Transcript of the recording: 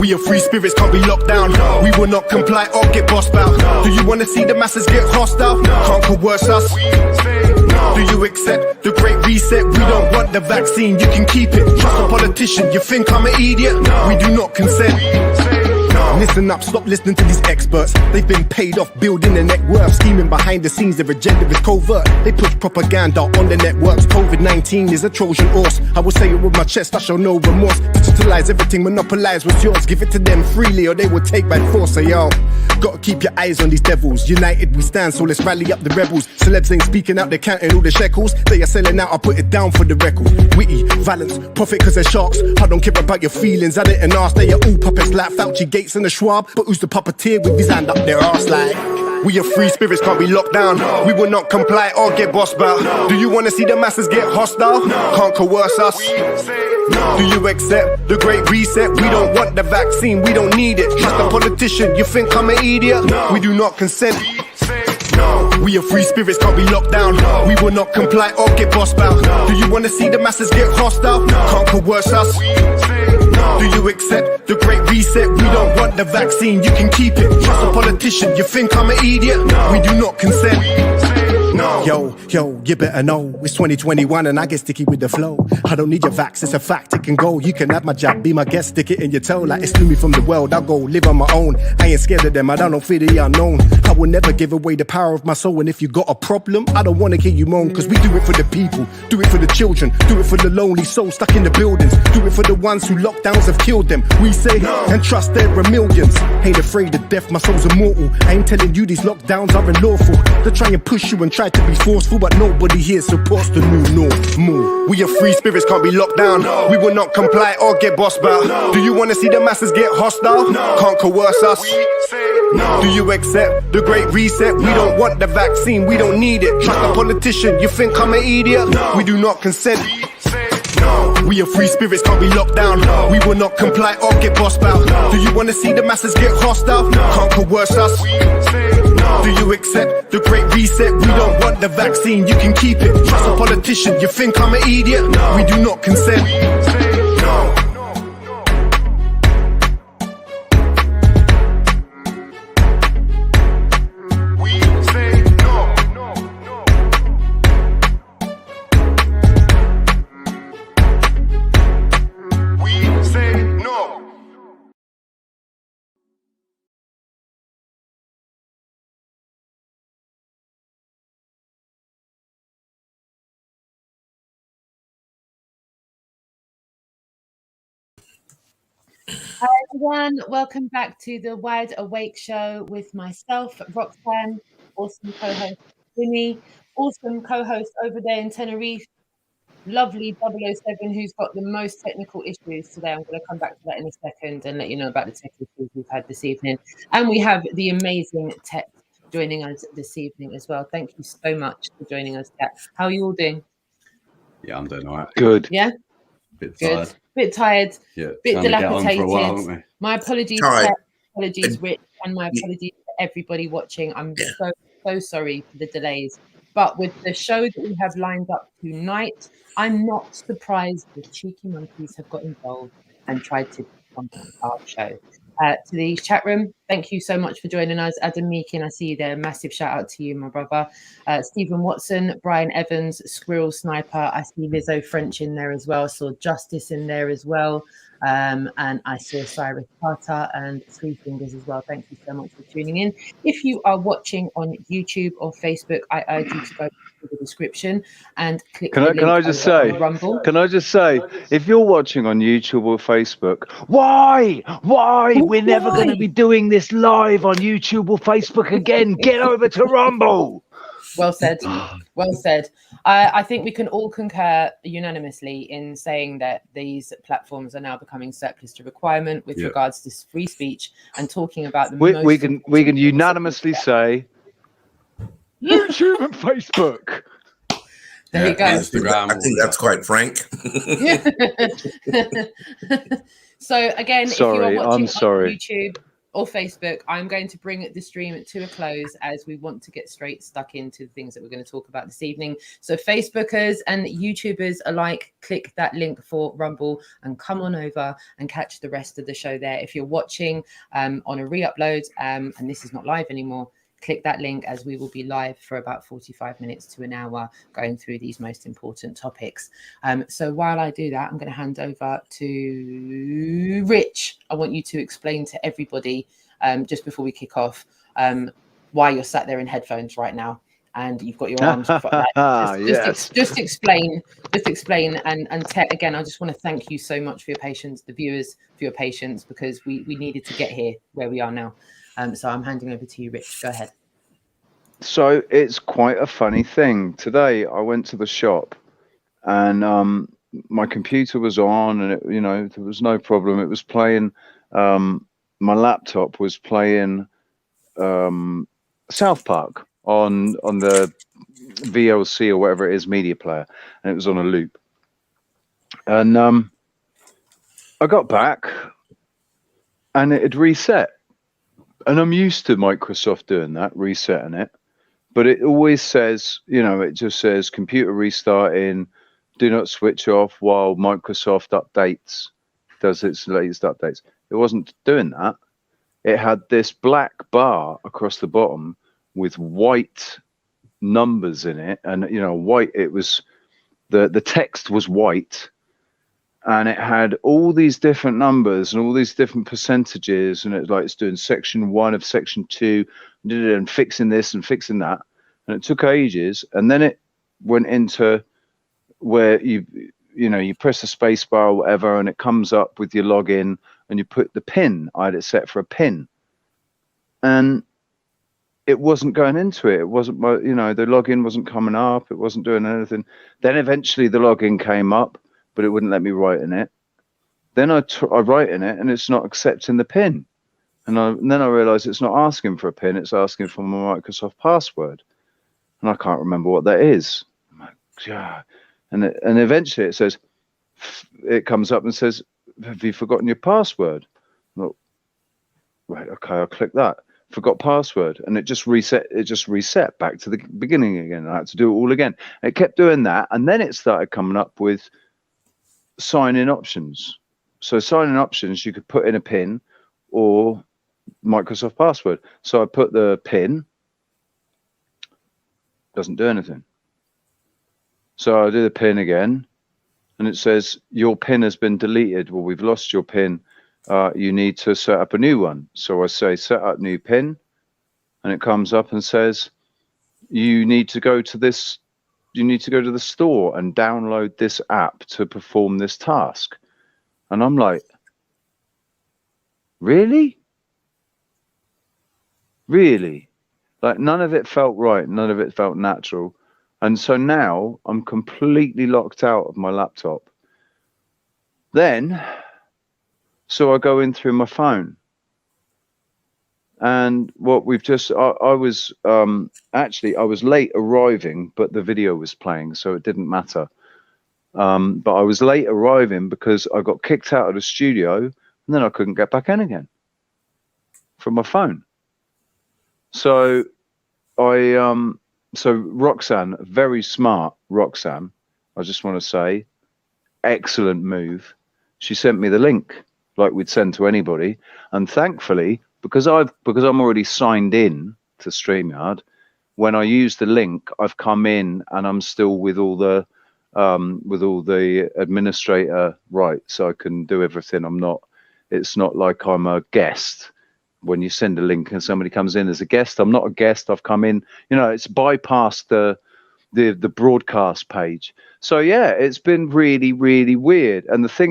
We are free spirits, can't be locked down. We will not comply or get bossed out. Do you want to see the masses get hostile? Can't coerce us. Do you accept the great reset? We don't want the vaccine, you can keep it. Trust a politician, you think I'm an idiot? We do not consent. Listen up, stop listening to these experts. They've been paid off building their net worth, scheming behind the scenes, their agenda is covert. They push propaganda on the networks. COVID-19 is a Trojan horse. I will say it with my chest, I show no remorse. Digitalize everything, monopolize what's yours. Give it to them freely or they will take by force. So yo, gotta keep your eyes on these devils. United we stand, so let's rally up the rebels. Celebs ain't speaking out, they're counting all the shekels. They are selling out, I put it down for the record. Witty, violence, profit cause they're sharks. I don't care about your feelings, I didn't ask. They are all puppets like Fauci, Gates and the Schwab. But who's the puppeteer with his hand up their arse like? We are free spirits, can't be locked down. We will not comply or get bossed about. Do you want to see the masses get hostile? Can't coerce us. Do you accept the great reset? We don't want the vaccine, we don't need it. Trust a politician, you think I'm an idiot? We do not consent. We are free spirits, can't be locked down. We will not comply or get bossed out. Do you want to see the masses get hostile? Can't coerce us. Do you accept the great reset? We don't want the vaccine, you can keep it. Trust a politician, you think I'm an idiot? We do not consent. Yo, you better know it's 2021 and I get sticky with the flow. I don't need your vax, it's a fact, it can go. You can have my job, be my guest, stick it in your toe. Like exclude me from the world, I'll go live on my own. I ain't scared of them, I don't fear the unknown. I will never give away the power of my soul. And if you got a problem, I don't wanna hear you moan. Cause we do it for the people, do it for the children, do it for the lonely souls stuck in the buildings, do it for the ones who lockdowns have killed them. We say, and trust there are millions. Ain't afraid of death, my soul's immortal. I ain't telling you these lockdowns are unlawful. They try and push you and try to be forceful, but nobody here supports the new norm. We are free spirits, can't be locked down. We will not comply or get bossed about. Do you want to see the masses get hostile? Can't coerce us. Do you accept the great reset? We don't want the vaccine, we don't need it. Trust a politician, you think I'm an idiot? We do not consent. We are free spirits, can't be locked down. We will not comply or get bossed out. Do you want to see the masses get hostile? Can't coerce us. Do you accept the great reset? We don't want the vaccine, you can keep it. Trust a politician, you think I'm an idiot? We do not consent. Hi everyone, welcome back to the Wide Awake Show with myself, Roxanne, awesome co-host Winnie, awesome co-host over there in Tenerife, lovely 007 who's got the most technical issues today. I'm going to come back to that in a second and let you know about the tech issues we've had this evening. And we have the amazing Tech joining us this evening as well. Thank you so much for joining us, Tech. How are you all doing? Yeah, I'm doing all right. Good. Yeah? Bit Good. tired. Bit tired, Yeah, bit dilapidated. While, my apologies, Right. apologies, Rich, and my apologies to everybody watching. I'm so sorry for the delays. But with the show that we have lined up tonight, I'm not surprised the cheeky monkeys have got involved and tried to come on our show. To the chat room, thank you so much for joining us. Adam Meakin, I see you there. Massive shout out to you, my brother. Stephen Watson, Brian Evans, Squirrel Sniper. I see Lizzo French in there as well. I saw Justice in there as well. And I saw Cyrus Carter and Three Fingers as well. Thank you so much for tuning in. If you are watching on YouTube or Facebook, I urge you to go to the description and click the link. Can I just say, Rumble. can I just say, if you're watching on YouTube or Facebook, why? We're never going to be doing this live on YouTube or Facebook again. Get over to Rumble. Well said. Well said. I think we can all concur unanimously in saying that these platforms are now becoming surplus to requirement with regards to free speech and talking about the we can unanimously say YouTube and Facebook. There you go. I think that's quite frank. So again, if you are watching on YouTube, or Facebook. I'm going to bring the stream to a close as we want to get stuck into the things that we're going to talk about this evening. So Facebookers and YouTubers alike, click that link for Rumble and come on over and catch the rest of the show there. If you're watching on a re-upload and this is not live anymore, click that link as we will be live for about 45 minutes to an hour going through these most important topics. So while I do that, I'm going to hand over to Rich. I want you to explain to everybody just before we kick off why you're sat there in headphones right now and you've got your arms just explain and Ted, again, I just want to thank you so much for your patience, the viewers for your patience, because we needed to get here where we are now. So I'm handing over to you, Rich. Go ahead. So it's quite a funny thing. Today I went to the shop and my computer was on and there was no problem. It was playing, my laptop was playing South Park on the VLC or whatever it is, media player, and it was on a loop. And I got back and it had reset. And I'm used to Microsoft doing that, resetting it. But it always says, it just says computer restarting, do not switch off while Microsoft does its latest updates. It wasn't doing that. It had this black bar across the bottom with white numbers in it. And, white, it was, the text was white. And it had all these different numbers and all these different percentages, and it's doing section 1 of section 2, and fixing this and fixing that, and it took ages. And then it went into where you press the space bar or whatever, and it comes up with your login, and you put the pin. I had it set for a pin, and it wasn't going into it. It wasn't, the login wasn't coming up. It wasn't doing anything. Then eventually the login came up, but it wouldn't let me write in it. Then I write in it and it's not accepting the pin. And then I realized it's not asking for a pin, it's asking for my Microsoft password. And I can't remember what that is. I'm like, yeah. And eventually it comes up and says, have you forgotten your password? I'm like, right, okay, I'll click that. Forgot password, and it just reset back to the beginning again. I had to do it all again. It kept doing that, and then it started coming up with sign-in options. So sign-in options, you could put in a PIN or Microsoft password. So I put the PIN, doesn't do anything. So I do the PIN again, and it says your PIN has been deleted. Well, we've lost your PIN. You need to set up a new one. So I say set up new PIN, and it comes up and says you need to go to this. You need to go to the store and download this app to perform this task. And I'm like, really? Really? Like, none of it felt right. None of it felt natural. And so now I'm completely locked out of my laptop. Then, so I go in through my phone. And what we've just, I was late arriving, but the video was playing, so it didn't matter. But I was late arriving because I got kicked out of the studio, and then I couldn't get back in again from my phone. So so Roxanne, very smart Roxanne, I just want to say, excellent move. She sent me the link like we'd send to anybody, and thankfully, because I'm already signed in to StreamYard, when I use the link, I've come in and I'm still with all the administrator rights, so I can do everything. It's not like I'm a guest. When you send a link and somebody comes in as a guest, I'm not a guest. I've come in, it's bypassed the broadcast page. So yeah, it's been really, really weird. And the thing is,